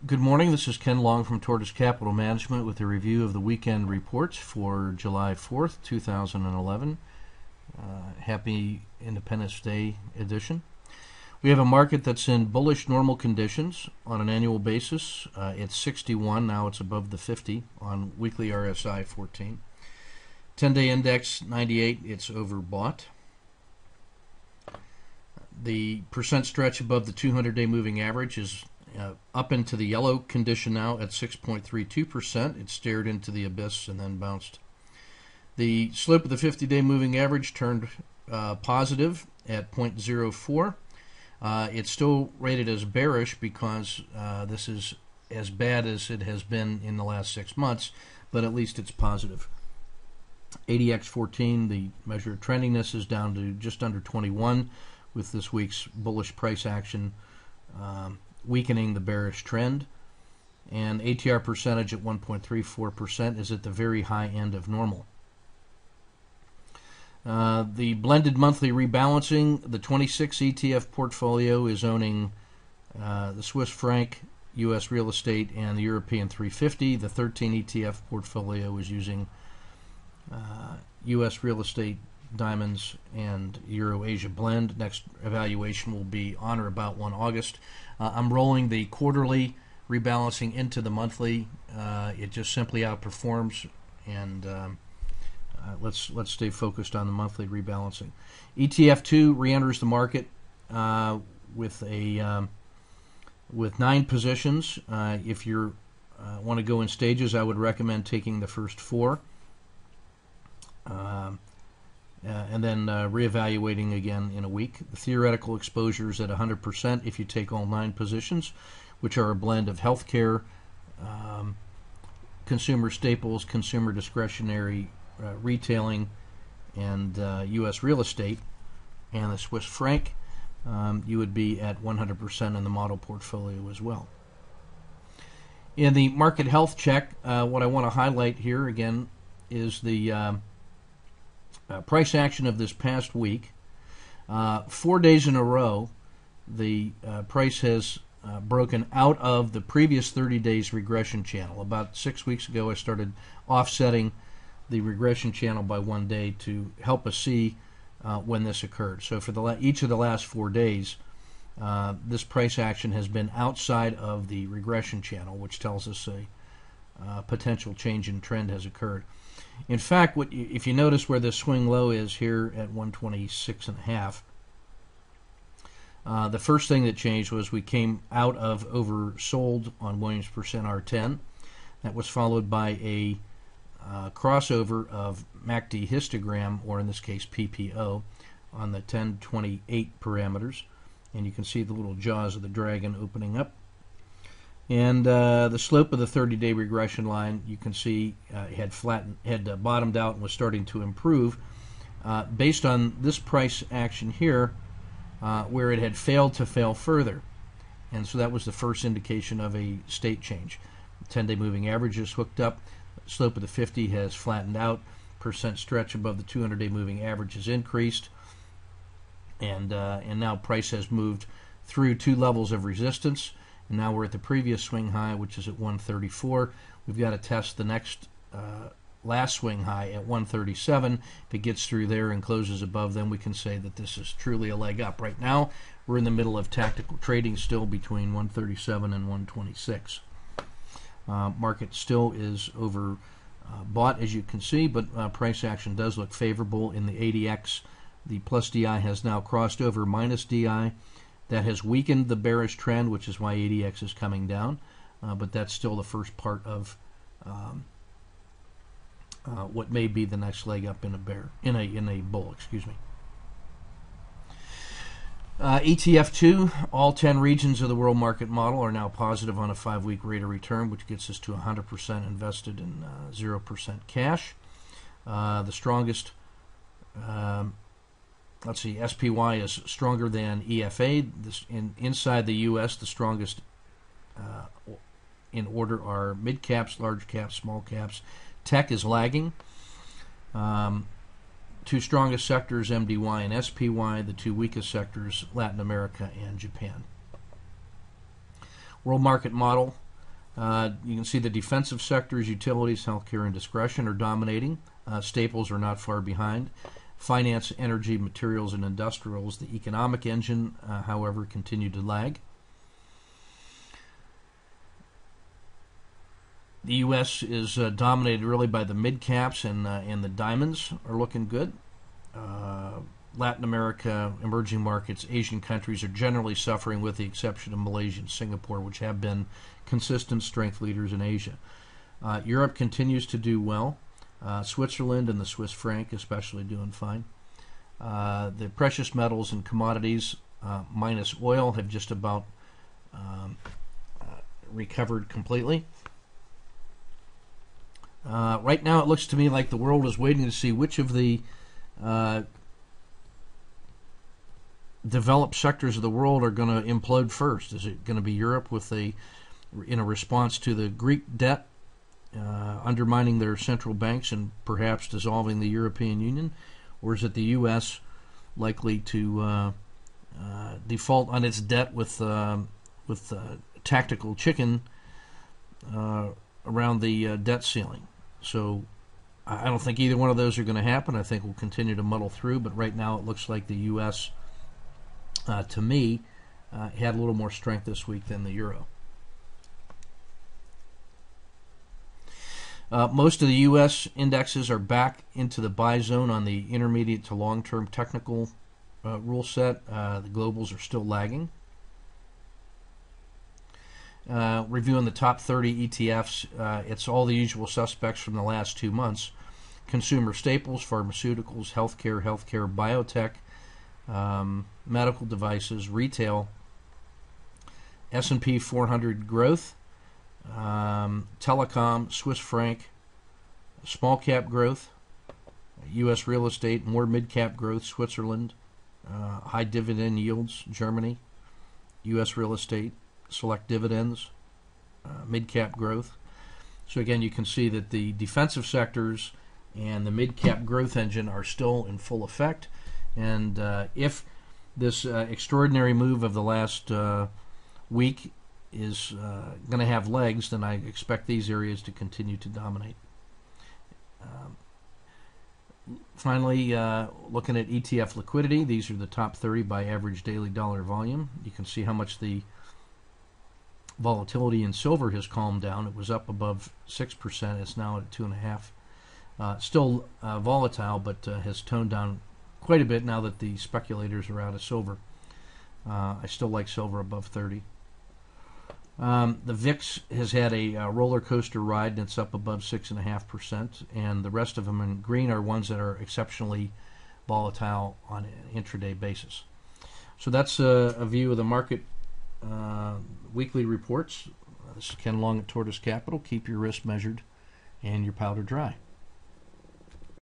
Good morning. This is Ken Long from Tortoise Capital Management with a review of the weekend reports for July 4th, 2011. Happy Independence Day edition. We have a market that's in bullish normal conditions on an annual basis. It's 61. Now it's above the 50 on weekly RSI 14. 10-day index 98. It's overbought. The percent stretch above the 200-day moving average is up into the yellow condition now at 6.32%. It stared into the abyss and then bounced. The slope of the 50-day moving average turned positive at 0.04. It's still rated as bearish because this is as bad as it has been in the last 6 months, but at least it's positive. ADX 14, the measure of trendiness, is down to just under 21 with this week's bullish price action weakening the bearish trend. And ATR percentage at 1.34% is at the very high end of normal. The blended monthly rebalancing, the 26 ETF portfolio is owning the Swiss franc, U.S. real estate, and the European 350. The 13 ETF portfolio is using U.S. real estate, diamonds, and Euro-Asia blend. Next evaluation will be on or about 1 August. I'm rolling the quarterly rebalancing into the monthly. It just simply outperforms, and let's stay focused on the monthly rebalancing. ETF2 re-enters the market with 9 positions. If you want to go in stages, I would recommend taking the first 4. And then reevaluating again in a week. The theoretical exposure is at 100% if you take all 9 positions, which are a blend of healthcare, consumer staples, consumer discretionary, retailing, and U.S. real estate, and the Swiss franc. You would be at 100% in the model portfolio as well. In the market health check, what I want to highlight here again is the price action of this past week. 4 days in a row, the price has broken out of the previous 30 days regression channel. About 6 weeks ago, I started offsetting the regression channel by 1 day to help us see when this occurred. So for each of the last 4 days, this price action has been outside of the regression channel, which tells us a potential change in trend has occurred. In fact, if you notice where the swing low is here at 126.5, the first thing that changed was we came out of oversold on Williams percent R10. That was followed by a crossover of MACD histogram, or in this case PPO, on the 1028 parameters. And you can see the little jaws of the dragon opening up. And the slope of the 30-day regression line, you can see had bottomed out and was starting to improve based on this price action here, where it had failed to fail further. And so that was the first indication of a state change. 10-day moving average is hooked up. Slope of the 50 has flattened out. Percent stretch above the 200-day moving average has increased. And now price has moved through 2 levels of resistance. And now we're at the previous swing high, which is at 134. We've got to test the next last swing high at 137. If it gets through there and closes above, then we can say that this is truly a leg up. Right now, we're in the middle of tactical trading still between 137 and 126. Market still is over bought, as you can see, but price action does look favorable in the ADX. The plus DI has now crossed over minus DI. That has weakened the bearish trend, which is why ADX is coming down, but that's still the first part of what may be the next leg up in a bull. Excuse me. ETF2, all 10 regions of the world market model are now positive on a 5-week rate of return, which gets us to 100% invested in 0% cash. The strongest. Let's see, SPY is stronger than EFA. Inside the U.S., the strongest in order are mid caps, large caps, small caps. Tech is lagging. 2 strongest sectors, MDY and SPY. The 2 weakest sectors, Latin America and Japan. World market model You can see the defensive sectors, utilities, healthcare, and discretion are dominating. Staples are not far behind. Finance, energy, materials, and industrials, the economic engine, however, continue to lag. The U.S. is dominated really by the mid caps, and the diamonds are looking good. Latin America, emerging markets, Asian countries are generally suffering, with the exception of Malaysia and Singapore, which have been consistent strength leaders in Asia. Europe continues to do well. Switzerland and the Swiss franc especially doing fine. The precious metals and commodities, minus oil, have just about recovered completely. Right now it looks to me like the world is waiting to see which of the developed sectors of the world are going to implode first. Is it going to be Europe in a response to the Greek debt undermining their central banks and perhaps dissolving the European Union, or is it the U.S. likely to default on its debt with tactical chicken around the debt ceiling? So I don't think either one of those are going to happen. I think we'll continue to muddle through, but right now it looks like the U.S. To me, had a little more strength this week than the euro. Most of the U.S. indexes are back into the buy zone on the intermediate to long-term technical rule set. The globals are still lagging. Reviewing the top 30 ETFs, it's all the usual suspects from the last 2 months. Consumer staples, pharmaceuticals, healthcare, biotech, medical devices, retail, S&P 400 growth, telecom, Swiss franc, small cap growth, U.S. real estate, more mid cap growth, Switzerland, high dividend yields, Germany, U.S. real estate, select dividends, mid cap growth. So again, you can see that the defensive sectors and the mid cap growth engine are still in full effect. And if this extraordinary move of the last week is going to have legs, then I expect these areas to continue to dominate. Finally, looking at ETF liquidity, these are the top 30 by average daily dollar volume. You can see how much the volatility in silver has calmed down. It was up above 6%. It's now at 2.5%. Still volatile, but has toned down quite a bit now that the speculators are out of silver. I still like silver above 30. The VIX has had a roller coaster ride, and it's up above 6.5%. And the rest of them in green are ones that are exceptionally volatile on an intraday basis. So that's a view of the market weekly reports. This is Ken Long at Tortoise Capital. Keep your risk measured and your powder dry.